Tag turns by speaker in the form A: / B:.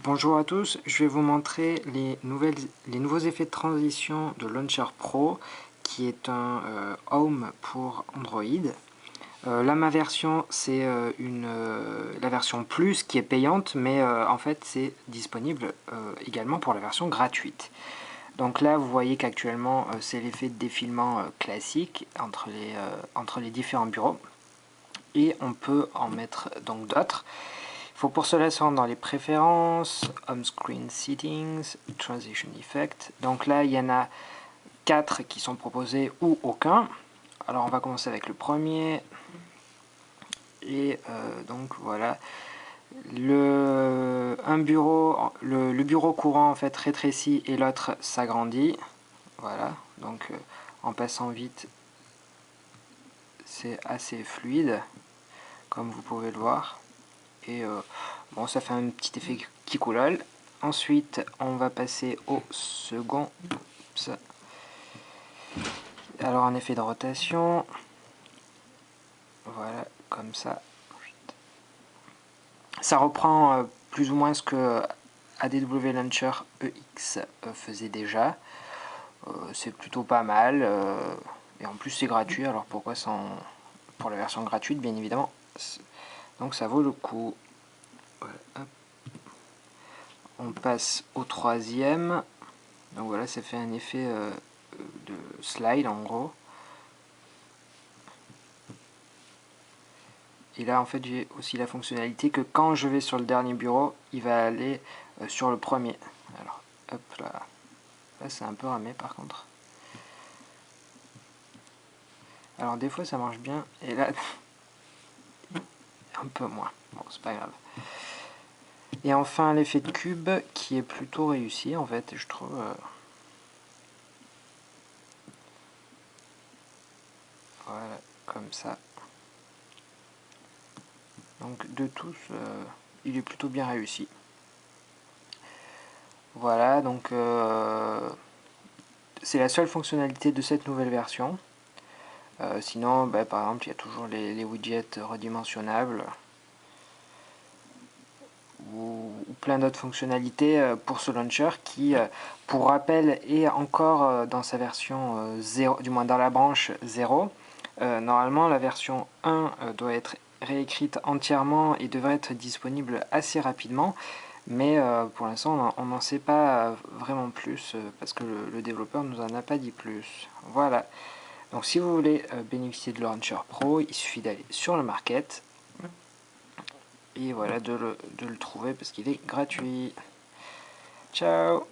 A: Bonjour à tous, je vais vous montrer les nouveaux effets de transition de Launcher Pro, qui est un Home pour Android. Là, ma version, c'est la version Plus qui est payante, mais en fait, c'est disponible également pour la version gratuite. Donc là, vous voyez qu'actuellement, c'est l'effet de défilement classique entre les différents bureaux. Et on peut en mettre donc d'autres. Il faut pour cela se rendre dans les préférences, Home Screen Settings, Transition Effect. Donc là, il y en a 4 qui sont proposés ou aucun. Alors on va commencer avec le premier. Et donc voilà. Le bureau courant en fait rétrécit et l'autre s'agrandit. Voilà. Donc en passant vite, c'est assez fluide, comme vous pouvez le voir. Et bon, ça fait un petit effet qui coulole. Ensuite, on va passer au second. Oups. Alors, un effet de rotation. Voilà, comme ça. Ça reprend plus ou moins ce que ADW Launcher EX faisait déjà. C'est plutôt pas mal. Et en plus, c'est gratuit. Alors, pourquoi pour la version gratuite, bien évidemment. Donc, ça vaut le coup. Voilà, hop. On passe au troisième. Donc voilà, ça fait un effet de slide en gros. Et là en fait j'ai aussi la fonctionnalité que quand je vais sur le dernier bureau, il va aller sur le premier. Alors hop là, là c'est un peu ramé par contre. Alors des fois ça marche bien et là un peu moins. Bon c'est pas grave. Et enfin l'effet de cube qui est plutôt réussi en fait, je trouve. Voilà, comme ça. Donc de tous, il est plutôt bien réussi. Voilà, donc c'est la seule fonctionnalité de cette nouvelle version. Sinon, par exemple, il y a toujours les widgets redimensionnables ou plein d'autres fonctionnalités pour ce launcher qui, pour rappel, est encore dans sa version 0, du moins dans la branche 0. Normalement, la version 1 doit être réécrite entièrement et devrait être disponible assez rapidement. Mais pour l'instant, on n'en sait pas vraiment plus parce que le développeur ne nous en a pas dit plus. Voilà. Donc si vous voulez bénéficier de Launcher Pro, il suffit d'aller sur le market et voilà de le trouver parce qu'il est gratuit. Ciao!